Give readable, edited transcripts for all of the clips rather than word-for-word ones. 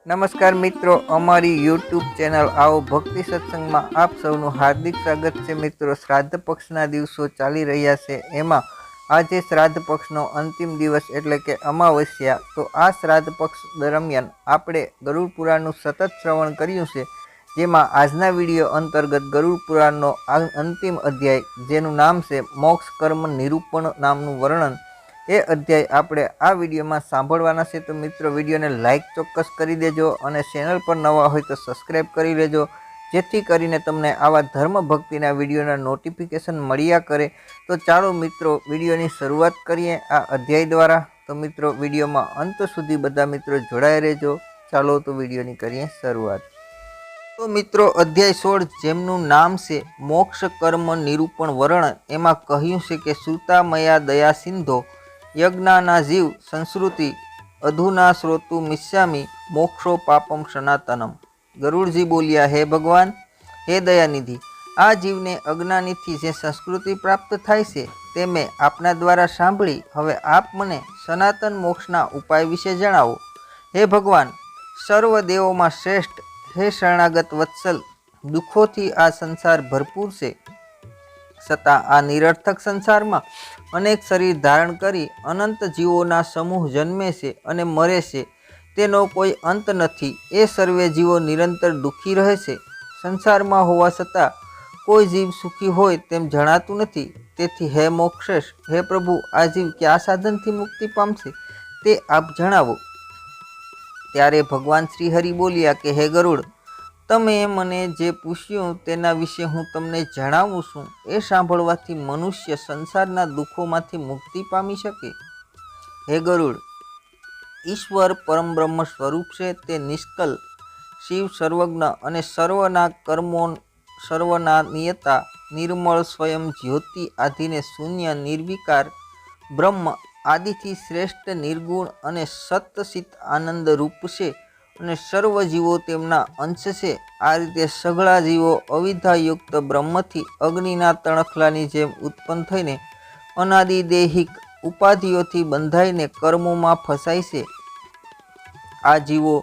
નમસ્કાર મિત્રો, અમારી યુટ્યુબ ચેનલ આવો ભક્તિ સત્સંગમાં આપ સૌનું હાર્દિક સ્વાગત છે. મિત્રો, શ્રાદ્ધ પક્ષના દિવસો ચાલી રહ્યા છે. એમાં આજે શ્રાદ્ધ પક્ષનો અંતિમ દિવસ એટલે કે અમાવસ્યા. તો આ શ્રાદ્ધ પક્ષ દરમિયાન આપણે ગરુડ પુરાણનું સતત શ્રવણ કર્યું છે, જેમાં આજના વિડીયો અંતર્ગત ગરુડ પુરાણનો અંતિમ અધ્યાય, જેનું નામ છે મોક્ષ કર્મ નિરૂપણ નામનું વર્ણન, એ અધ્યાય આપણે આ વિડીયોમાં સાંભળવાના છે. તો મિત્રો, વિડીયોને લાઇક ચોક્કસ કરી દેજો અને ચેનલ પર નવા હોય તો સબસ્ક્રાઈબ કરી લેજો, જેથી કરીને તમને આવા ધર્મ ભક્તિના વિડીયોના નોટિફિકેશન મળ્યા કરે. તો ચાલો મિત્રો, વિડીયોની શરૂઆત કરીએ આ અધ્યાય દ્વારા. તો મિત્રો, વિડીયોમાં અંત સુધી બધા મિત્રો જોડાઈ રહેજો. ચાલો તો વિડીયોની કરીએ શરૂઆત. તો મિત્રો, અધ્યાય 16, જેમનું નામ છે મોક્ષ કર્મ નિરૂપણ વર્ણન, એમાં કહ્યું છે કે સુતા મયા દયા સિંધો યજ્ઞાના જીવ સંસ્કૃતિ અધુના શ્રોતુ મિસ્યામી મોક્ષો પાપમ સનાતનમ. ગરુડજી બોલ્યા, હે ભગવાન, હે દયાનિધિ, આ જીવને અજ્ઞાનીથી જે સંસ્કૃતિ પ્રાપ્ત થાય છે તે મેં આપના દ્વારા સાંભળી. હવે આપ મને સનાતન મોક્ષના ઉપાય વિશે જણાવો. હે ભગવાન, સર્વ દેવોમાં શ્રેષ્ઠ, હે શરણાગત વત્સલ, દુઃખોથી આ સંસાર ભરપૂર છે. છતાં આ નિરર્થક સંસારમાં અનેક શરીર ધારણ કરી અનંત જીવોના સમૂહ જન્મે છે અને મરે છે. તેનો કોઈ અંત નથી. એ સર્વે જીવો નિરંતર દુઃખી રહે છે. સંસારમાં હોવા છતાં કોઈ જીવ સુખી હોય તેમ જણાતું નથી. તેથી હે મોક્ષેશ, હે પ્રભુ, આ જીવ કયા સાધનથી મુક્તિ પામશે તે આપ જણાવો. ત્યારે ભગવાન શ્રી હરિ બોલ્યા કે હે ગરુડ, તમે મને જે પૂછ્યું તેના વિશે હું તમને જણાવું છું. એ સાંભળવાથી મનુષ્ય સંસારના દુઃખોમાંથી મુક્તિ પામી શકે. હે ગરુડ, ઈશ્વર પરમબ્રહ્મ સ્વરૂપ છે. તે નિષ્કલ, શિવ સર્વજ્ઞ અને સર્વના કર્મો સર્વના નિયતા, નિર્મળ, સ્વયં જ્યોતિ આધીને શૂન્ય, નિર્વિકાર બ્રહ્મ આદિથી શ્રેષ્ઠ, નિર્ગુણ અને સતચિત આનંદ રૂપ છે અને સર્વ જીવો તેમના અંશ છે. આ રીતે સઘળા જીવો અવિદ્યાયુક્ત બ્રહ્મથી અગ્નિના તણખલાની જેમ ઉત્પન્ન થઈને અનાદિદેહિક ઉપાધિઓથી બંધાઈને કર્મોમાં ફસાય છે. આ જીવો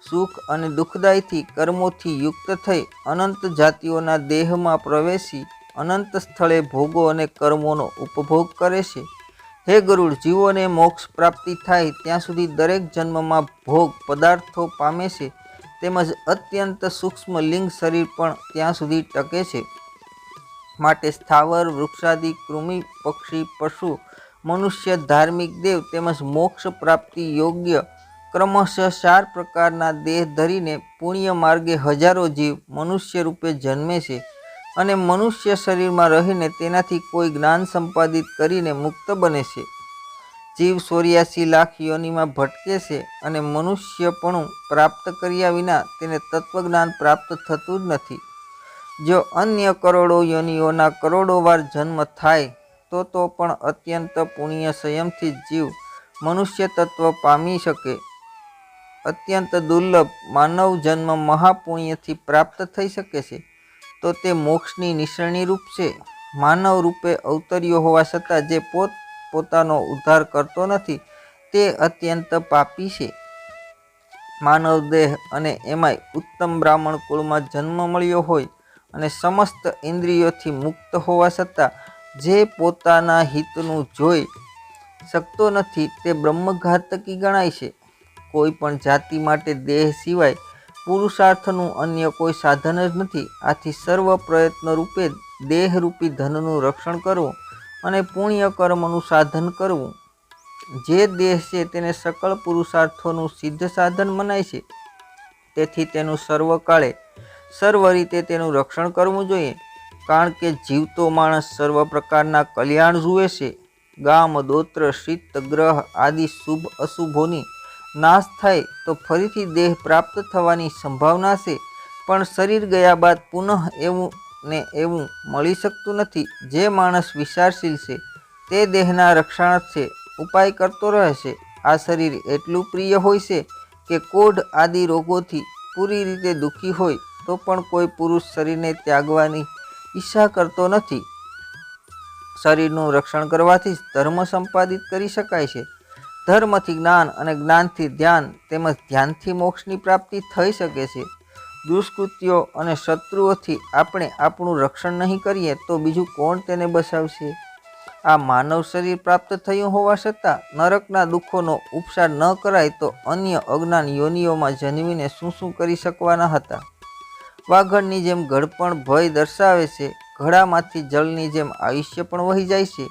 સુખ અને દુઃખદાયથી કર્મોથી યુક્ત થઈ અનંત જાતિઓના દેહમાં પ્રવેશી અનંત સ્થળે ભોગો અને કર્મોનો ઉપભોગ કરે છે. હે ગરુડ, જીવોને મોક્ષ પ્રાપ્તિ થાય ત્યાં સુધી દરેક જન્મમાં ભોગ પદાર્થો પામે છે, તેમજ અત્યંત સૂક્ષ્મ લિંગ શરીર પણ ત્યાં સુધી ટકે છે. માટે સ્થાવર વૃક્ષાદિ, કૃમિ, પક્ષી, પશુ, મનુષ્ય, ધાર્મિક દેવ તેમજ મોક્ષ પ્રાપ્તિ યોગ્ય ક્રમશઃ 4 પ્રકારના દેહ ધરીને પુણ્ય માર્ગે હજારો જીવ મનુષ્ય રૂપે જન્મે છે અને મનુષ્ય શરીરમાં રહીને તેનાથી કોઈ જ્ઞાન સંપાદિત કરીને મુક્ત બને છે. જીવ 84 લાખ યોનિમાં ભટકે છે અને મનુષ્યપણું પ્રાપ્ત કર્યા વિના તેને તત્વજ્ઞાન પ્રાપ્ત થતું જ નથી. જો અન્ય કરોડો યોનિઓના કરોડો વાર જન્મ થાય તો પણ અત્યંત પુણ્ય સંયમથી જીવ મનુષ્ય તત્વ પામી શકે. અત્યંત દુર્લભ માનવ જન્મ મહાપુણ્યથી પ્રાપ્ત થઈ શકે છે. તો તે મોક્ષની નિશાની રૂપ છે. માનવ રૂપે અવતર્યો હોવા છતાં જે પોતાનો ઉદ્ધાર કરતો નથી તે અત્યંત પાપી છે. માનવ દેહ અને એમાંય ઉત્તમ બ્રાહ્મણ કુળમાં જન્મ મળ્યો હોય અને સમસ્ત ઇન્દ્રિયોથી મુક્ત હોવા છતાં જે પોતાના હિતનું જોઈ શકતો નથી તે બ્રહ્મઘાતકી ગણાય છે. કોઈ પણ જાતિ માટે દેહ સિવાય પુરુષાર્થનું અન્ય કોઈ સાધન જ નથી. આથી સર્વ પ્રયત્ન રૂપે દેહરૂપી ધનનું રક્ષણ કરવું અને પુણ્ય કર્મનું સાધન કરવું. જે દેહ છે તેને સકળ પુરુષાર્થોનું સિદ્ધ સાધન મનાય છે. તેથી તેનું સર્વકાળે સર્વ રીતે તેનું રક્ષણ કરવું જોઈએ. કારણ કે જીવતો માણસ સર્વ પ્રકારના કલ્યાણ જુએ છે. ગામ, દોત્ર, શીત, ગ્રહ આદિ શુભ અશુભોની નાશ થાય તો ફરીથી દેહ પ્રાપ્ત થવાની સંભાવના છે, પણ શરીર ગયા બાદ પુનઃ એવું ને એવું મળી શકતું નથી. જે માણસ વિચારશીલ છે તે દેહના રક્ષણાર્થે ઉપાય કરતો રહે છે. આ શરીર એટલું પ્રિય હોય છે કે કોઢ આદિ રોગોથી પૂરી રીતે દુઃખી હોય તો પણ કોઈ પુરુષ શરીરને ત્યાગવાની ઈચ્છા કરતો નથી. શરીરનું રક્ષણ કરવાથી જ ધર્મ સંપાદિત કરી શકાય છે. ધર્મથી જ્ઞાન અને જ્ઞાનથી ધ્યાન તેમજ ધ્યાનથી મોક્ષની પ્રાપ્તિ થઈ શકે છે. દુષ્કૃત્યો અને શત્રુઓથી આપણે આપણું રક્ષણ નહીં કરીએ તો બીજું કોણ તેને બચાવશે? આ માનવ શરીર પ્રાપ્ત થયું હોવા છતાં નરકના દુઃખોનો ઉપસાર ન કરાય તો અન્ય અજ્ઞાન યોનિઓમાં જન્મીને શું શું કરી શકવાના હતા? વાઘણની જેમ ઘડપણ ભય દર્શાવે છે. ઘડામાંથી જળની જેમ આયુષ્ય પણ વહી જાય છે.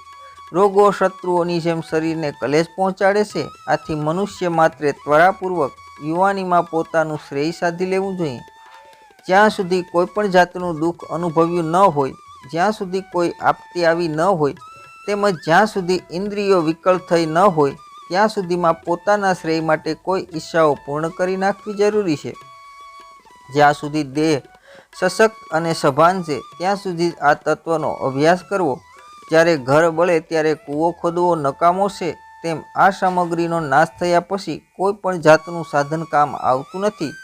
રોગો શત્રુઓની જેમ શરીરને કલેશ પહોંચાડે છે. આથી મનુષ્ય માત્રે ત્વરાપૂર્વક યુવાનીમાં પોતાનું શ્રેય સાધી લેવું જોઈએ. જ્યાં સુધી કોઈ પણ જાતનું દુઃખ અનુભવ્યું ન હોય, જ્યાં સુધી કોઈ આપત્તિ આવી ન હોય, તેમજ જ્યાં સુધી ઇન્દ્રિયો વિકલ થઈ ન હોય, ત્યાં સુધીમાં પોતાના શ્રેય માટે કોઈ ઈચ્છાઓ પૂર્ણ કરી નાખવી જરૂરી છે. જ્યાં સુધી દેહ સશક્ત અને સભાન છે ત્યાં સુધી આ તત્વનો અભ્યાસ કરવો. જ્યારે ઘર બળે ત્યારે કૂવો ખોદવો નકામો છે, તેમ આ સામગ્રીનો નાશ થયા પછી કોઈ પણ જાતનું સાધન કામ આવતું નથી.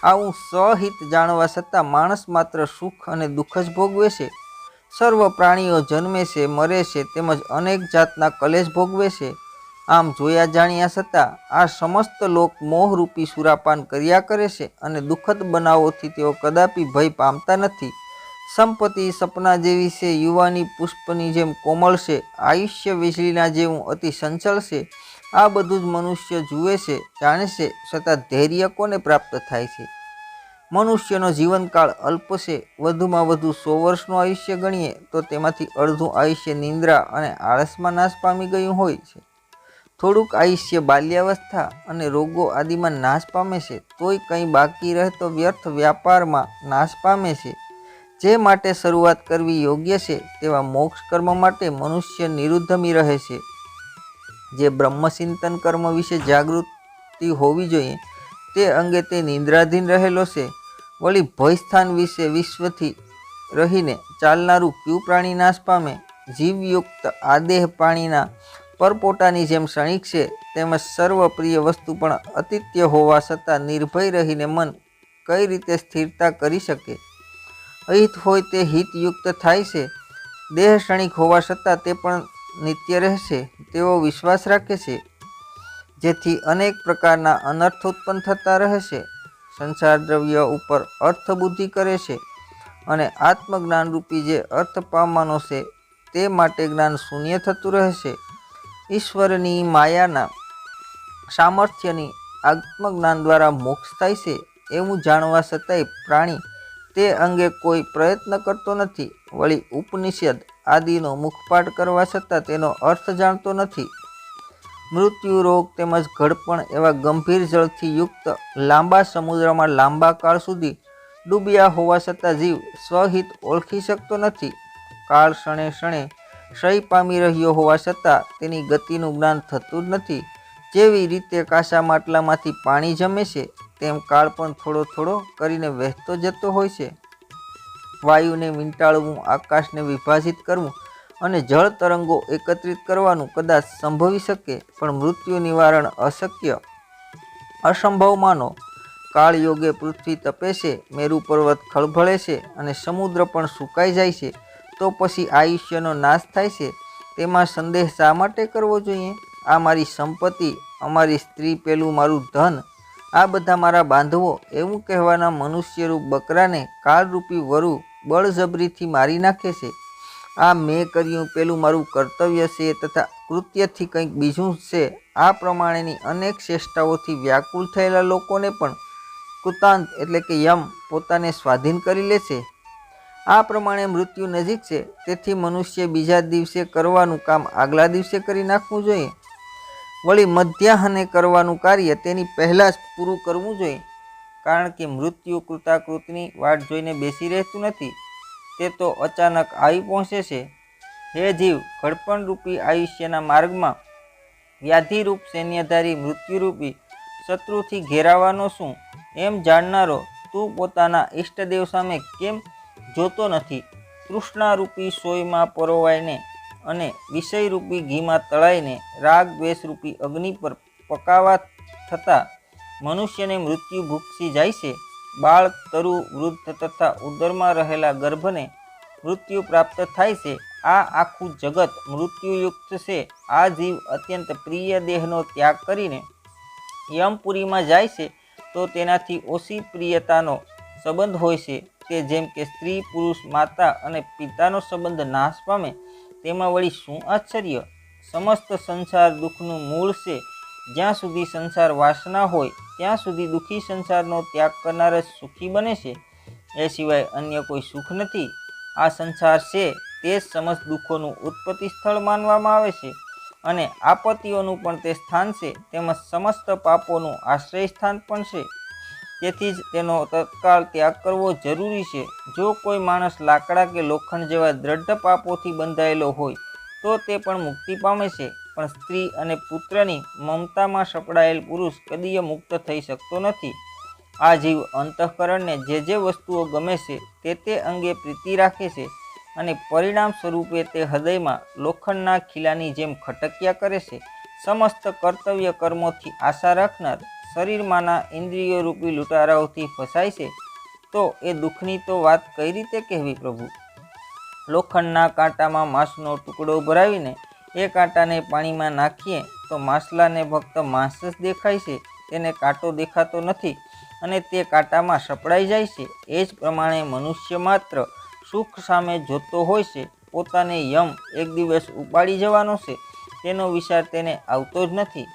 આવું સ્વહિત જાણવા છતાં માણસ માત્ર સુખ અને દુઃખ જ ભોગવે છે. સર્વ પ્રાણીઓ જન્મે છે, મરે છે, તેમજ અનેક જાતના કલેશ ભોગવે છે. આમ જોયા જાણ્યા છતાં આ સમસ્ત લોક મોહરૂપી સુરાપાન કર્યા કરે છે અને દુઃખદ બનાવોથી તેઓ કદાપી ભય પામતા નથી. સંપત્તિ સપના જેવી છે, યુવાની પુષ્પની જેમ કોમળ છે, આયુષ્ય વીજળીના જેવું અતિ સંચળ છે. આ બધું જ મનુષ્ય જુએ છે, જાણે છે, છતાં ધૈર્ય કોને પ્રાપ્ત થાય છે? મનુષ્યનો જીવનકાળ અલ્પ છે. વધુમાં વધુ 100 વર્ષનું આયુષ્ય ગણીએ તો તેમાંથી અડધું આયુષ્ય નિંદ્રા અને આળસમાં નાશ પામી ગયું હોય છે. થોડુંક આયુષ્ય બાલ્યાવસ્થા અને રોગો આદિમાં નાશ પામે છે. તોય કંઈ બાકી રહેતો વ્યર્થ વ્યાપારમાં નાશ પામે છે. જે માટે શરૂઆત કરવી યોગ્ય છે તેવા મોક્ષ કર્મ માટે મનુષ્ય નિરુદ્ધમી રહે છે. જે બ્રહ્મચિંતન કર્મ વિશે જાગૃતિ હોવી જોઈએ તે અંગે તે નિંદ્રાધીન રહેલો છે. વળી ભયસ્થાન વિશે વિશ્વથી રહીને ચાલનારું ક્યુ પ્રાણી નાશ પામે? જીવયુક્ત આદેહ પાણીના પરપોટાની જેમ ક્ષણિક છે, તેમજ સર્વપ્રિય વસ્તુ પણ અતિત્ય હોવા છતાં નિર્ભય રહીને મન કઈ રીતે સ્થિરતા કરી શકે? અહિત હોય તે હિતયુક્ત થાય છે. દેહ ક્ષણિક હોવા છતાં તે પણ નિત્ય રહેશે તેવો વિશ્વાસ રાખે છે, જેથી અનેક પ્રકારના અનર્થ ઉત્પન્ન થતા રહે છે. સંસાર દ્રવ્ય ઉપર અર્થ બુદ્ધિ કરે છે અને આત્મજ્ઞાનરૂપી જે અર્થ પામવાનો છે તે માટે જ્ઞાન શૂન્ય થતું રહે છે. ઈશ્વરની માયાના સામર્થ્યની આત્મજ્ઞાન દ્વારા મોક્ષ થાય છે એવું જાણવા છતાંય પ્રાણી તે અંગે કોઈ પ્રયત્ન કરતો નથી. વળી ઉપનિષદ આદિનો મુખપાઠ કરવા છતાં તેનો અર્થ જાણતો નથી. મૃત્યુ, રોગ તેમજ ઘડપણ એવા ગંભીર જળથી યુક્ત લાંબા સમુદ્રમાં લાંબા કાળ સુધી ડૂબ્યા હોવા છતાં જીવ સ્વહિત ઓળખી શકતો નથી. કાળ ક્ષણે ક્ષણે ક્ષય પામી રહ્યો હોવા છતાં તેની ગતિનું જ્ઞાન થતું જ નથી. જેવી રીતે કાચા માટલામાંથી પાણી જમે છે તેમ કાળ પણ થોડો થોડો કરીને વહેતો જતો હોય છે. વાયુને વીંટાળવું, આકાશને વિભાજિત કરવું અને જળ તરંગો એકત્રિત કરવાનું કદાચ સંભવી શકે, પણ મૃત્યુ નિવારણ અશક્ય અસંભવ માનો. કાળયોગે પૃથ્વી તપે છે, મેરુ પર્વત ખળભળે છે અને સમુદ્ર પણ સુકાઈ જાય છે, તો પછી આયુષ્યનો નાશ થાય છે. તેમાં સંદેહ શા માટે કરવો જોઈએ? આ મારી સંપત્તિ, અમારી સ્ત્રી, પેલું મારું ધન, આ બધા મારા બાંધવો, એવું કહેવાના મનુષ્યરૂપ બકરાને કાળરૂપી વરુ બળજબરીથી મારી નાખે છે. આ મેં કર્યું, પેલું મારું કર્તવ્ય છે તથા કૃત્યથી કંઈક બીજું છે, આ પ્રમાણેની અનેક ચેષ્ટાઓથી વ્યાકુળ થયેલા લોકોને પણ કૃતાંત એટલે કે યમ પોતાને સ્વાધીન કરી લે છે. આ પ્રમાણે મૃત્યુ નજીક છે, તેથી મનુષ્ય બીજા દિવસે કરવાનું કામ આગલા દિવસે કરી નાખવું જોઈએ. વળી મધ્યાહને કરવાનું કાર્ય તેની પહેલાં જ પૂરું કરવું જોઈએ, કારણ કે મૃત્યુ કૃતાકૃતની વાટ જોઈને બેસી રહેતું નથી. તે તો અચાનક આવી પહોંચે છે. હે જીવ, ઘડપણરૂપી આયુષ્યના માર્ગમાં વ્યાધિરૂપ સૈન્યધારી મૃત્યુરૂપી શત્રુથી ઘેરાવાનો શું? એમ જાણનારો તું પોતાના ઈષ્ટદેવ સામે કેમ જોતો નથી? તૃષ્ણારૂપી સોયમાં પરોવાઈને અને વિષયરૂપી ઘીમાં તળાઈને રાગ દ્વેષરૂપી અગ્નિ પર પકાવા થતાં મનુષ્યને મૃત્યુ ભૂક્ષી જાય છે. બાળ, તરુ, વૃદ્ધ તથા ઉદરમાં રહેલા ગર્ભને મૃત્યુ પ્રાપ્ત થાય છે. આ આખું જગત મૃત્યુયુક્ત છે। આ જીવ અત્યંત પ્રિય દેહનો ત્યાગ કરીને યમપુરીમાં જાય છે તો તેનાથી ઓછી પ્રિયતાનો સંબંધ હોય છે। તે જેમ કે સ્ત્રી પુરુષ માતા અને પિતાનો સંબંધ નાશ પામે તેમાં વળી શું આશ્ચર્ય। સમસ્ત સંસાર દુઃખનું મૂળ છે। જ્યાં સુધી સંસાર વાસના હોય ત્યાં સુધી દુઃખી સંસારનો ત્યાગ કરનાર જ સુખી બને છે। એ સિવાય અન્ય કોઈ સુખ નથી। આ સંસાર છે તે જ સમસ્ત દુઃખોનું ઉત્પત્તિ સ્થળ માનવામાં આવે છે અને આપત્તિઓનું પણ તે સ્થાન છે, તેમજ સમસ્ત પાપોનું આશ્રય સ્થાન પણ છે। તેથી જ તેનો તત્કાળ ત્યાગ કરવો જરૂરી છે। જો કોઈ માણસ લાકડા કે લોખંડ જેવા દ્રઢ પાપોથી બંધાયેલો હોય તો તે પણ મુક્તિ પામે છે, પણ સ્ત્રી અને પુત્રની મમતામાં સપડાયેલ પુરુષ કદીય મુક્ત થઈ શકતો નથી। આ જીવ અંતઃકરણને જે વસ્તુઓ ગમે છે તે અંગે પ્રીતિ રાખે છે અને પરિણામ સ્વરૂપે તે હૃદયમાં લોખંડના ખીલાની જેમ ખટક્યા કરે છે। સમસ્ત કર્તવ્ય કર્મોથી આશા રાખનાર શરીરમાંના ઇન્દ્રિયો રૂપી લૂંટારાઓથી ફસાય છે તો એ દુઃખની તો વાત કઈ રીતે કહેવી પ્રભુ। લોખંડના કાંટામાં માંસનો ટુકડો ભરાવીને એ કાંટાને પાણીમાં નાખીએ તો માછલાને ફક્ત માંસ જ દેખાય છે, તેને કાંટો દેખાતો નથી અને તે કાંટામાં સપડાઈ જાય છે। એ જ પ્રમાણે મનુષ્ય માત્ર સુખ સામે જોતો હોય છે, પોતાને યમ એક દિવસ ઉપાડી જવાનો છે તેનો વિચાર તેને આવતો જ નથી।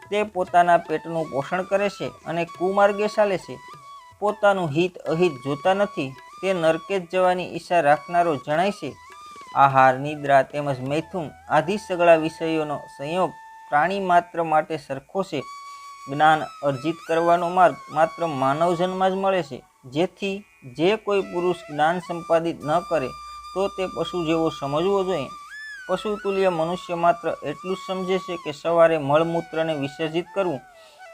તે પોતાના પેટનું પોષણ કરે છે અને કુમાર્ગે ચાલે છે, પોતાનું હિત અહિત જોતા નથી। તે નરકે જ જવાની ઈચ્છા રાખનારો જણાય છે। આહાર નિદ્રા તેમજ મૈથુન આદિ સગળા વિષયોનો સંયોગ પ્રાણી માત્ર માટે સરખો છે। જ્ઞાન અર્જિત કરવાનો માર્ગ માત્ર માનવ જન્મમાં જ મળે છે। જેથી જે કોઈ પુરુષ જ્ઞાન સંપાદિત ન કરે તો તે પશુ જેવો સમજવો જોઈએ। પશુ તુલ્ય મનુષ્ય માત્ર એટલું જ સમજે છે કે સવારે મળમૂત્રને વિસર્જિત કરવું,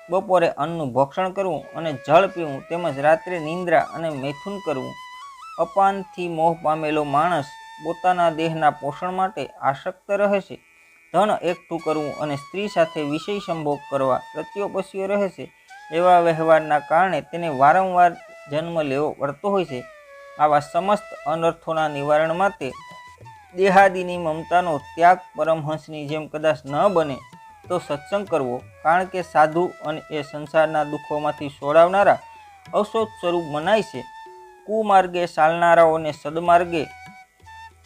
બપોરે અન્નનું ભક્ષણ કરવું અને જળ પીવું, તેમજ રાત્રે નિંદ્રા અને મૈથુન કરવું। અપાનથી મોહ પામેલો માણસ પોતાના દેહના પોષણ માટે આસક્ત રહે છે। ધન એકઠું કરવું અને સ્ત્રી સાથે વિષય સંભોગ કરવા પ્રત્યોપસ્યો રહે છે। એવા વ્યવહારના કારણે તેને વારંવાર જન્મ લેવો પડતો હોય છે। આવા સમસ્ત અનર્થોના નિવારણ માટે દેહાદિની મમતાનો ત્યાગ પરમહંસની જેમ કદાચ ન બને તો સત્સંગ કરવો, કારણ કે સાધુ અને એ સંસારના દુઃખોમાંથી છોડાવનારા ઔષધ સ્વરૂપ મનાય છે। કુમાર્ગે ચાલનારાઓને સદમાર્ગે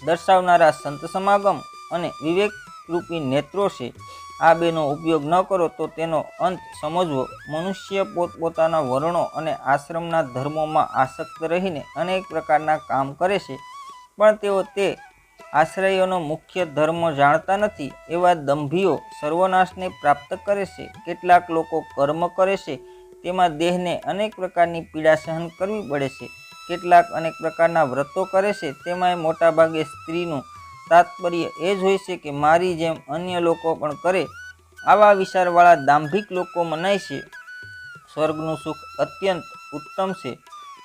દર્શાવનારા સંત સમાગમ અને વિવેકરૂપી નેત્રો છે। આ બેનો ઉપયોગ ન કરો તો તેનો અંત સમજવો। મનુષ્ય પોતપોતાના વર્ણો અને આશ્રમના ધર્મોમાં આસક્ત રહીને અનેક પ્રકારના કામ કરે છે, પણ તેઓ તે આશ્રયોનો મુખ્ય ધર્મ જાણતા નથી। એવા દંભીઓ સર્વનાશને પ્રાપ્ત કરે છે। કેટલાક લોકો કર્મ કરે છે તેમાં દેહને અનેક પ્રકારની પીડા સહન કરવી પડે છે। કેટલાક અનેક પ્રકારના વ્રતો કરે છે તેમાંય મોટાભાગે સ્ત્રીનું તાત્પર્ય એ જ હોય છે કે મારી જેમ અન્ય લોકો પણ કરે। આવા વિચારવાળા દાંભિક લોકો મનાય છે સ્વર્ગનું સુખ અત્યંત ઉત્તમ છે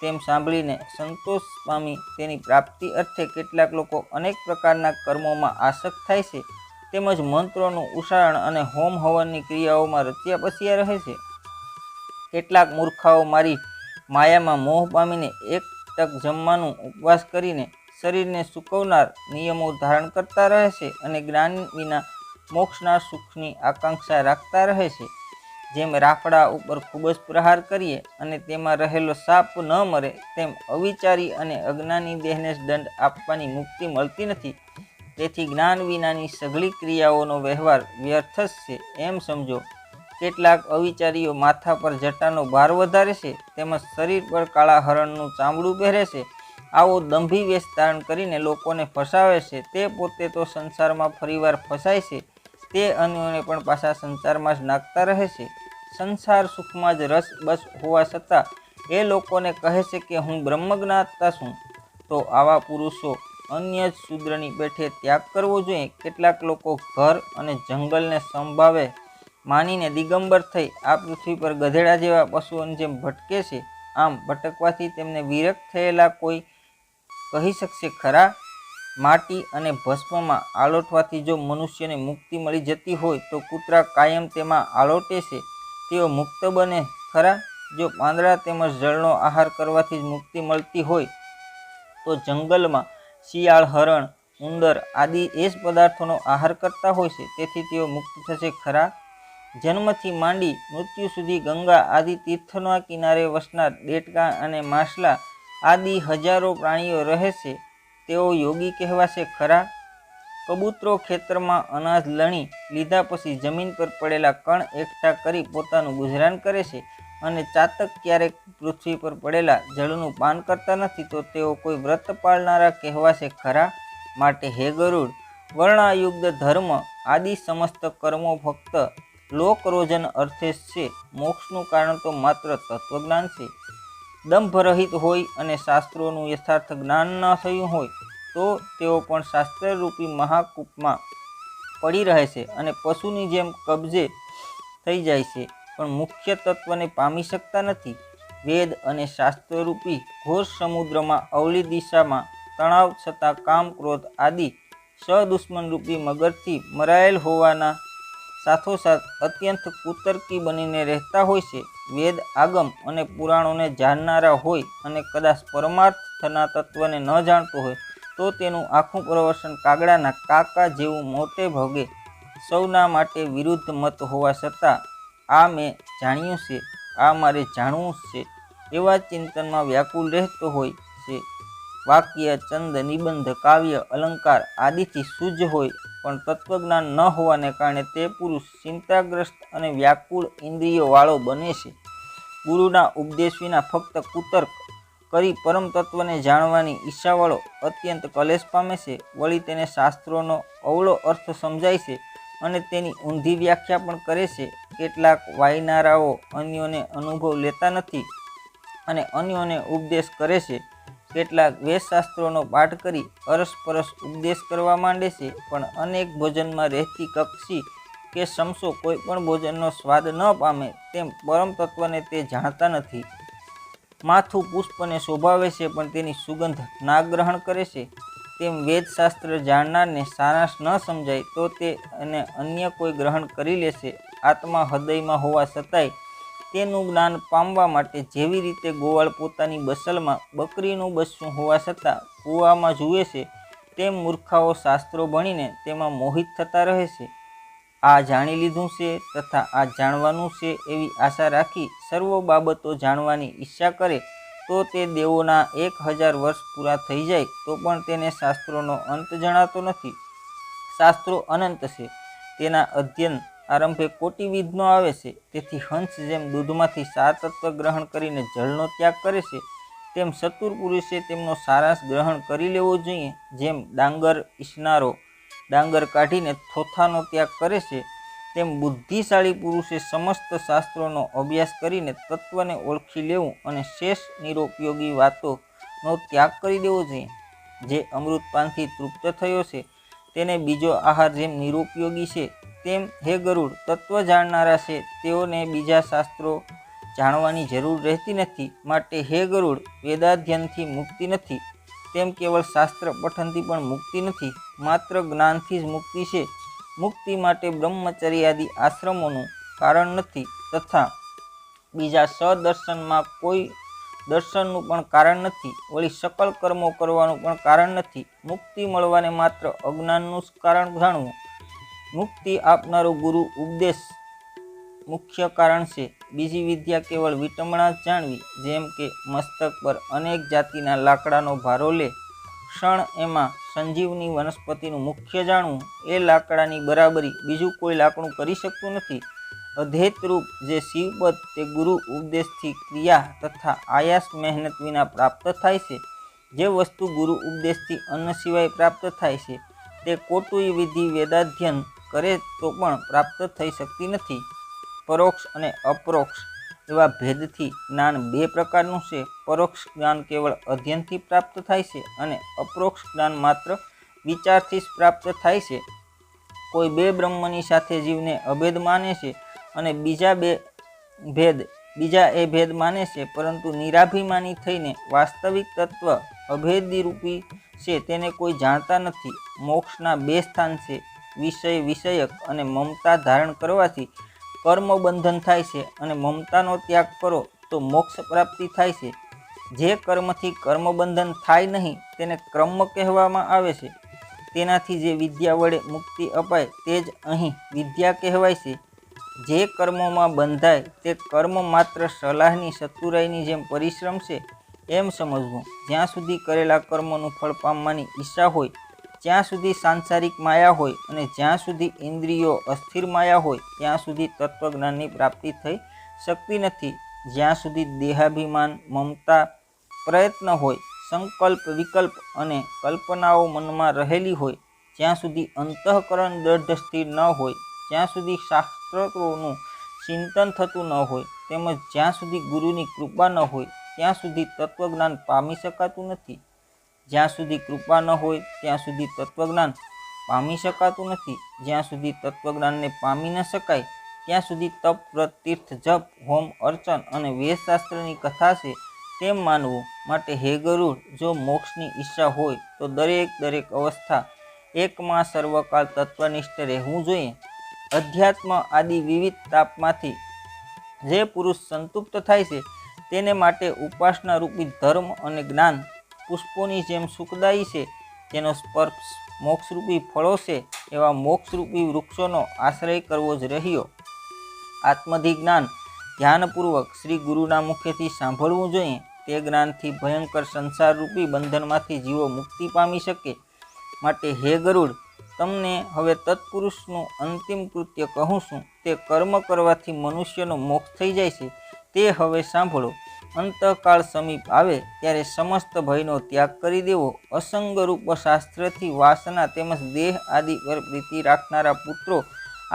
તેમ સાંભળીને સંતોષ પામી તેની પ્રાપ્તિ અર્થે કેટલાક લોકો અનેક પ્રકારના કર્મોમાં આસક્ત થાય છે, તેમજ મંત્રોનું ઉચ્ચારણ અને હોમ હવનની ક્રિયાઓમાં રચ્યા પચ્યા રહે છે। કેટલાક મૂર્ખાઓ મારી માયામાં મોહ પામીને એક ટક જમવાનું ઉપવાસ કરીને શરીરને સૂકવનાર નિયમો ધારણ કરતા રહે છે અને જ્ઞાન વિના મોક્ષના સુખની આકાંક્ષા રાખતા રહે છે। જેમ રાફડા ઉપર ખૂબ જ પ્રહાર કરીએ અને તેમાં રહેલો સાપ ન મરે, તેમ અવિચારી અને અજ્ઞાની દેહને જ દંડ આપવાની મુક્તિ મળતી નથી। તેથી જ્ઞાન વિનાની સઘળી ક્રિયાઓનો વ્યવહાર વ્યર્થ જ છે એમ સમજો। કેટલાક અવિચારીઓ માથા પર જટાનો ભાર વધારે છે, તેમજ શરીર પર કાળા હરણનું ચામડું પહેરે છે। આવો દંભી વેશ ધારણ કરીને લોકોને ફસાવે છે। તે પોતે તો સંસારમાં ફરીવાર ફસાય છે, તે અન્યોને પણ પાછા સંસારમાં જ નાખતા રહે છે। સંસાર સુખમાં જ રસ બસ હોવા છતાં એ લોકોને કહે છે કે હું બ્રહ્મજ્ઞાતા છું। તો આવા પુરુષો અન્ય જ શૂદ્રની પેઠે ત્યાગ કરવો જોઈએ। કેટલાક લોકો ઘર અને જંગલને સમભાવે માનીને દિગંબર થઈ આ પૃથ્વી પર ગધેડા જેવા પશુઓની જેમ ભટકે છે। આમ ભટકવાથી તેમને વિરક્ત થયેલા કોઈ કહી શકશે ખરા? માટી અને ભસ્મમાં આલોટવાથી જો મનુષ્યને મુક્તિ મળી જતી હોય તો કૂતરા કાયમ તેમાં આલોટે છે, તેઓ મુક્ત બને ખરા? જો પાંદડા તેમજ જળનો આહાર કરવાથી જ મુક્તિ મળતી હોય તો જંગલમાં શિયાળ, હરણ, ઉંદર આદિ એ જ પદાર્થોનો આહાર કરતા હોય છે, તેથી તેઓ મુક્ત થશે ખરા? જન્મથી માંડી મૃત્યુ સુધી ગંગા આદિ તીર્થોના કિનારે વસનાર દેડકા અને માછલા આદિ હજારો પ્રાણીઓ રહે છે, તેઓ યોગી કહેવાશે ખરા? કબૂતરો ખેતરમાં અનાજ લણી લીધા પછી જમીન પર પડેલા કણ એકઠા કરી પોતાનું ગુજરાન કરે છે, અને ચાતક ક્યારેક પૃથ્વી પર પડેલા જળનું પાન કરતા નથી, તો તેઓ કોઈ વ્રત પાળનારા કહેવાશે ખરા? માટે હે ગરુડ, વર્ણાયુક્ત ધર્મ આદિ સમસ્ત કર્મો ફક્ત લોકરોજન અર્થે જ છે. મોક્ષનું કારણ તો માત્ર તત્વજ્ઞાન છે. દંભરહિત હોય અને શાસ્ત્રોનું યથાર્થ જ્ઞાન ન થયું હોય તો તેઓ પણ શાસ્ત્રરૂપી મહાકૂપમાં પડી રહે છે અને પશુની જેમ કબજે થઈ જાય છે, પણ મુખ્ય તત્વને પામી શકતા નથી. વેદ અને શાસ્ત્રરૂપી ઘોર સમુદ્રમાં અવળી દિશામાં તણાવ છતાં કામ ક્રોધ આદિ સદુશ્મનરૂપી મગરથી મરાયેલ હોવાના સાથોસાથ અત્યંત કુતર્કી બનીને રહેતા હોય છે. વેદ આગમ અને પુરાણોને જાણનારા હોય અને કદાચ પરમાર્થના તત્વને ન જાણતો હોય તો તેનું આખું પ્રવચન કાગડાના કાકા જેવું મોટે ભાગે સૌના માટે વિરુદ્ધ મત હોવા છતાં આ મેં જાણ્યું છે, આ મારે જાણવું છે એવા ચિંતનમાં વ્યાકુળ રહેતો હોય છે. વાક્ય, છંદ, નિબંધ, કાવ્ય, અલંકાર આદિથી શુદ્ધ હોય પણ તત્વજ્ઞાન ન હોવાને કારણે તે પુરુષ ચિંતાગ્રસ્ત અને વ્યાકુળ ઇન્દ્રિયો વાળો બને છે. ગુરુના ઉપદેશ વિના ફક્ત કુતર્ક કરી પરમ તત્વને જાણવાની ઈચ્છાવાળો અત્યંત કલેશ પામે છે. વળી તેને શાસ્ત્રોનો અવળો અર્થ સમજાય છે અને તેની ઊંધી વ્યાખ્યા પણ કરે છે. કેટલાક વાયનારાઓ અન્યોને અનુભવ લેતા નથી અને અન્યોને ઉપદેશ કરે છે. કેટલાક વેદશાસ્ત્રોનો પાઠ કરી અરસપરસ ઉપદેશ કરવા માંડે છે, પણ અનેક ભોજનમાં રહેતી કક્ષી કે સમસો કોઈ પણ ભોજનનો સ્વાદ ન પામે તેમ પરમ તત્વને તે જાણતા નથી. માથું પુષ્પને શોભાવે છે પણ તેની સુગંધ ના ગ્રહણ કરે છે, તેમ વેદશાસ્ત્ર જાણનારને સારાંશ ન સમજાય તો તે અને અન્ય કોઈ ગ્રહણ કરી લેશે. આત્મા હૃદયમાં હોવા છતાંય તેનું જ્ઞાન પામવા માટે જેવી રીતે ગોવાળ પોતાની બસલમાં બકરીનું બચ્ચું હોવા છતાં કૂવામાં જુએ છે, તેમ મૂર્ખાઓ શાસ્ત્રો ભણીને તેમાં મોહિત થતા રહે છે. આ જાણી લીધું છે તથા આ જાણવાનું છે એવી આશા રાખી સર્વ બાબતો જાણવાની ઈચ્છા કરે તો તે દેવોના 1000 વર્ષ પૂરા થઈ જાય તો પણ તેને શાસ્ત્રોનો અંત જણાતો નથી. શાસ્ત્રો અનંત છે, તેના અધ્યયન આરંભે કોટી વિઘ્નો આવે છે. તેથી હંસ જેમ દૂધમાંથી 4 તત્વ ગ્રહણ કરીને જળનો ત્યાગ કરે છે, તેમ ચતુર પુરુષે તેમનો સારાંશ ગ્રહણ કરી લેવો જોઈએ. જેમ ડાંગર ઈસનારો ડાંગર કાઢીને થોથાનો ત્યાગ કરે છે, તેમ બુદ્ધિશાળી પુરુષે સમસ્ત શાસ્ત્રોનો અભ્યાસ કરીને તત્વને ઓળખી લેવું અને શેષ નિરુપયોગી વાતોનો ત્યાગ કરી દેવો જોઈએ. જે અમૃતપાનથી તૃપ્ત થયો છે તેને બીજો આહાર જેમ નિરુપયોગી છે, તેમ હે ગરુડ, તત્વ જાણનારા છે તેઓને બીજા શાસ્ત્રો જાણવાની જરૂર રહેતી નથી. માટે હે ગરુડ, વેદાધ્યનથી મુક્તિ નથી, તેમ કેવળ શાસ્ત્ર પઠનથી પણ મુક્તિ નથી, માત્ર જ્ઞાનથી જ મુક્તિ છે. મુક્તિ માટે બ્રહ્મચર્યાદિ આશ્રમોનું કારણ નથી તથા બીજા સદર્શનમાં કોઈ દર્શનનું પણ કારણ નથી. વળી સકલ કર્મો કરવાનું પણ કારણ નથી. મુક્તિ મળવાને માત્ર અજ્ઞાનનું જ કારણ જાણવું. મુક્તિ આપનારો ગુરુ ઉપદેશ મુખ્ય કારણ છે. બીજી વિદ્યા કેવળ વિટંબણા જ જાણવી. જેમ કે મસ્તક પર અનેક જાતિના લાકડાનો ભારો લે, ક્ષણ એમાં સંજીવની વનસ્પતિનું મુખ્ય જાણવું, એ લાકડાની બરાબરી બીજું કોઈ લાકડું કરી શકતું નથી. અધેતરૂપ જે શિવપદ તે ગુરુ ઉપદેશથી ક્રિયા તથા આયાસ મહેનત વિના પ્રાપ્ત થાય છે. જે વસ્તુ ગુરુ ઉપદેશથી અન્ન સિવાય પ્રાપ્ત થાય છે તે કોટુય વિધિ વેદાધ્યન કરે તો પણ પ્રાપ્ત થઈ શકતી નથી. પરોક્ષ અને અપરોક્ષ એવા ભેદથી જ્ઞાન 2 પ્રકારનું છે. પરોક્ષ જ્ઞાન કેવળ અધ્યયનથી પ્રાપ્ત થાય છે અને અપરોક્ષ જ્ઞાન માત્ર વિચારથી જ પ્રાપ્ત થાય છે. કોઈ 2 બ્રહ્મની સાથે જીવને અભેદ માને છે અને બીજા એ ભેદ માને છે, પરંતુ નિરાભિમાની થઈને વાસ્તવિક તત્વ અભેદરૂપી છે તેને કોઈ જાણતા નથી. મોક્ષના 2 સ્થાન છે, વિષય વિષયક અને મમતા ધારણ કરવાથી કર્મ બંધન થાય છે અને મમતાનો ત્યાગ કરો તો મોક્ષ પ્રાપ્તિ થાય છે. જે કર્મથી કર્મબંધન થાય નહીં તેને કર્મ કહેવામાં આવે છે. તેનાથી જે વિદ્યા વડે મુક્તિ અપાય તે જ અહીં વિદ્યા કહેવાય છે. જે કર્મોમાં બંધાય તે કર્મ માત્ર સલાહની ચતુરાઈની જેમ પરિશ્રમ છે એમ સમજવું. જ્યાં સુધી કરેલા કર્મોનું ફળ પામવાની ઈચ્છા હોય ત્યાં સુધી સાંસારિક માયા હોય, અને જ્યાં સુધી ઇન્દ્રિયો અસ્થિર માયા હોય ત્યાં સુધી તત્વજ્ઞાનની પ્રાપ્તિ થઈ શકતી નથી. જ્યાં સુધી દેહાભિમાન, મમતા, પ્રયત્ન હોય, સંકલ્પ, વિકલ્પ અને કલ્પનાઓ મનમાં રહેલી હોય, જ્યાં સુધી અંતઃકરણ દ્રઢ સ્થિર ન હોય, જ્યાં સુધી શાસ્ત્રોનું ચિંતન થતું ન હોય, તેમજ જ્યાં સુધી ગુરુની કૃપા ન હોય ત્યાં સુધી તત્વજ્ઞાન પામી શકાતું નથી. જ્યાં સુધી કૃપા ન હોય ત્યાં સુધી તત્વજ્ઞાન પામી શકાતું નથી. જ્યાં સુધી તત્વજ્ઞાનને પામી ન શકાય ત્યાં સુધી તપ, વ્રત, તીર્થ, જપ, હોમ, અર્ચન અને વેદશાસ્ત્રની કથા છે તેમ માનવું. માટે હે ગરુડ, જો મોક્ષની ઈચ્છા હોય તો દરેક અવસ્થા એકમાં સર્વકાળ તત્વનિષ્ઠ રહેવું જોઈએ. અધ્યાત્મ આદિ વિવિધ તાપમાંથી જે પુરુષ સંતુપ્ત થાય છે તેને માટે ઉપાસના રૂપી ધર્મ અને જ્ઞાન પુષ્પોની જેમ સુખદાયી છે. જેનો સ્પર્શ મોક્ષરૂપી ફળો છે એવા મોક્ષરૂપી વૃક્ષોનો આશ્રય કરવો જ રહ્યો. આત્મધિ જ્ઞાન ધ્યાનપૂર્વક શ્રી ગુરુના મુખેથી સાંભળવું જોઈએ. તે જ્ઞાનથી ભયંકર સંસારરૂપી બંધનમાંથી જીવો મુક્તિ પામી શકે. માટે હે ગરુડ, તમને હવે તત્પુરુષનું અંતિમ કૃત્ય કહું છું. તે કર્મ કરવાથી મનુષ્યનો મોક્ષ થઈ જાય છે તે હવે સાંભળો. અંતકાળ સમીપ આવે ત્યારે સમસ્ત ભયનો ત્યાગ કરી દેવો. અસંગરૂપ શાસ્ત્રથી વાસના તેમજ દેહ આદિ પર પ્રીતિ રાખનારા પુત્રો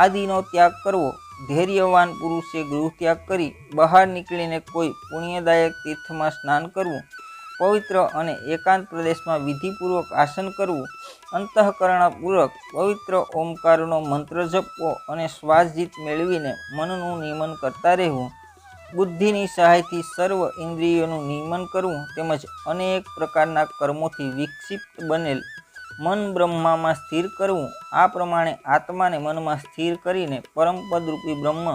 આદિનો ત્યાગ કરવો. ધૈર્યવાન પુરુષે ગૃહ ત્યાગ કરી બહાર નીકળીને કોઈ પુણ્યદાયક તીર્થમાં સ્નાન કરવું. પવિત્ર અને એકાંત પ્રદેશમાં વિધિપૂર્વક આસન કરવું. અંતઃકરણપૂર્વક પવિત્ર ઓમકારનો મંત્ર જપવો અને શ્વાસજીત મેળવીને મનનું નિયમન કરતા રહેવું. બુદ્ધિની સહાયથી સર્વ ઇન્દ્રિયોનું નિયમન કરવું. તેમજ અનેક પ્રકારના કર્મોથી વિક્ષિપ્ત બનેલ મન બ્રહ્મામાં સ્થિર કરવું. આ પ્રમાણે આત્માને મનમાં સ્થિર કરીને પરમપદરૂપી બ્રહ્મ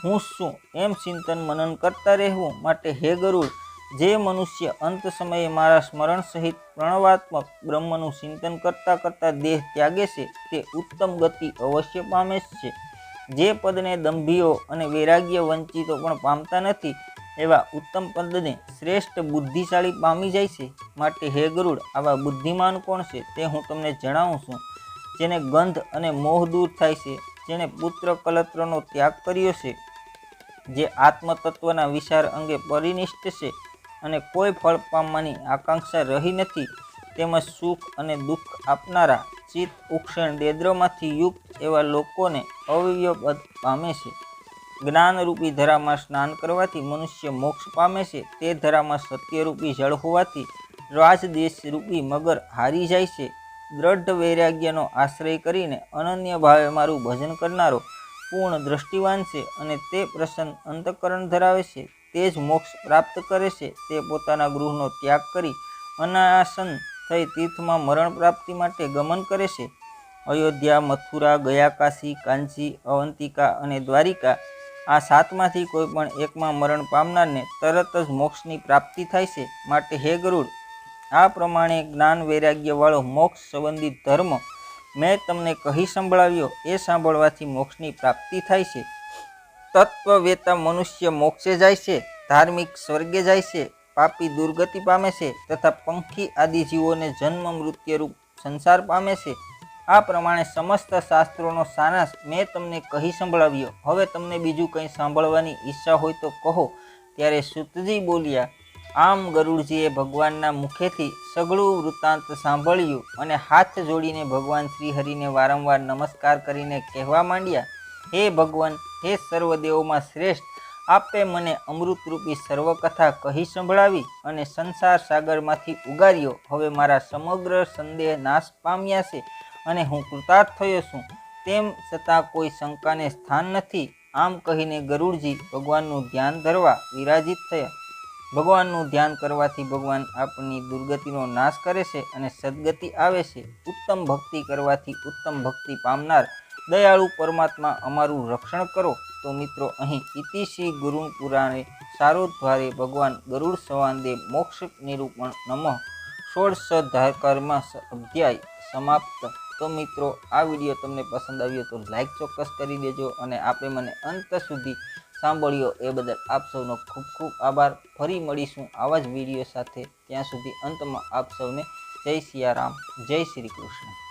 હું છું એમ ચિંતન મનન કરતા રહેવું. માટે હે ગરુડ, જે મનુષ્ય અંત સમયે મારા સ્મરણ સહિત પ્રણવાત્મક બ્રહ્મનું ચિંતન કરતા કરતા દેહ ત્યાગે છે તે ઉત્તમ ગતિ અવશ્ય પામે છે. જે પદને દંભીઓ અને વૈરાગ્ય વંચિતો પણ પામતા નથી એવા ઉત્તમ પદને શ્રેષ્ઠ બુદ્ધિશાળી પામી જાય છે. માટે હે ગરુડ, આવા બુદ્ધિમાન કોણ છે તે હું તમને જણાવું છું. જેને ગંધ અને મોહ દૂર થાય છે, જેણે પુત્ર કલત્રનો ત્યાગ કર્યો છે, જે આત્મતત્વના વિચાર અંગે પરિનિષ્ઠ છે અને કોઈ ફળ પામવાની આકાંક્ષા રહી નથી, તેમજ સુખ અને દુઃખ આપનારા ચિત્ત ઉક્ષણ દેદ્રમાંથી યુક્ત એવા લોકોને અવ્યય પદ પામે છે. જ્ઞાનરૂપી ધરામાં સ્નાન કરવાથી મનુષ્ય મોક્ષ પામે છે. તે ધરામાં સત્યરૂપી જળ હોવાથી રાજદ્વેષરૂપી મગર હારી જાય છે. દ્રઢ વૈરાગ્યનો આશ્રય કરીને અનન્ય ભાવે મારું ભજન કરનારો પૂર્ણ દ્રષ્ટિવાન છે અને તે પ્રસન્ન અંતઃકરણ ધરાવે છે. તે જ મોક્ષ પ્રાપ્ત કરે છે. તે પોતાના ગૃહનો ત્યાગ કરી અનાસન થઈ તીર્થમાં મરણ પ્રાપ્તિ માટે ગમન કરે છે. અયોધ્યા, મથુરા, ગયા, કાશી, કાંચી, અવંતિકા અને દ્વારિકા આ સાતમાંથી કોઈ પણ એકમાં મરણ પામનારને તરત જ મોક્ષની પ્રાપ્તિ થાય છે. માટે હે ગરુડ, આ પ્રમાણે જ્ઞાન વૈરાગ્ય વાળો મોક્ષ સંબંધિત ધર્મ મેં તમને કહી સંભળાવ્યો. એ સાંભળવાથી મોક્ષની પ્રાપ્તિ થાય છે. તત્વવેતા મનુષ્ય મોક્ષે જાય છે, ધાર્મિક સ્વર્ગે જાય છે, પાપી દુર્ગતિ પામે છે તથા પંખી આદિ જીવોને જન્મ મૃત્યુરૂપ સંસાર પામે છે. આ પ્રમાણે સમસ્ત શાસ્ત્રોનો સારાંશ મેં તમને કહી સંભળાવ્યો. હવે તમને બીજું કંઈ સાંભળવાની ઈચ્છા હોય તો કહો. ત્યારે સૂતજી બોલ્યા, આમ ગરુડજીએ ભગવાનના મુખેથી સઘળું વૃત્તાંત સાંભળ્યું અને હાથ જોડીને ભગવાન શ્રીહરિને વારંવાર નમસ્કાર કરીને કહેવા માંડ્યા, હે ભગવાન, હે સર્વદેવોમાં શ્રેષ્ઠ, આપે મને અમૃતરૂપી સર્વકથા કહી સંભળાવી અને સંસાર સાગરમાંથી ઉગાર્યો. હવે મારા સમગ્ર સંદેહ નાશ પામ્યા છે અને હું કૃતાર્થ થયો છું. તેમ છતાં કોઈ શંકાને સ્થાન નથી. આમ કહીને ગરુડજી ભગવાનનું ધ્યાન ધરવા વિરાજિત થયા. ભગવાનનું ધ્યાન કરવાથી ભગવાન આપની દુર્ગતિનો નાશ કરે છે અને સદગતિ આવે છે. ઉત્તમ ભક્તિ કરવાથી ઉત્તમ ભક્તિ પામનાર દયાળુ પરમાત્મા અમારું રક્ષણ કરો. તો મિત્રો, અહીં ઇતિ શ્રી ગુરુ પુરાણે સારોદ્ધારે ભગવાન ગરુડ સંવાદે મોક્ષ નિરૂપણ નમઃ ષોડશોધ્યાય કર્મ અધ્યાય સમાપ્ત। તો મિત્રો આ વિડીયો તમને પસંદ આવ્યો તો લાઈક ચોક્કસ કરી દેજો અને આપે મને અંત સુધી સાંભળ્યો એ બદલ આપ સૌનો ખૂબ ખૂબ આભાર। ફરી મળીશું આવા જ વિડીયો સાથે, ત્યાં સુધી અંતમાં આપ સૌને જય સિયારામ, જય શ્રી કૃષ્ણ।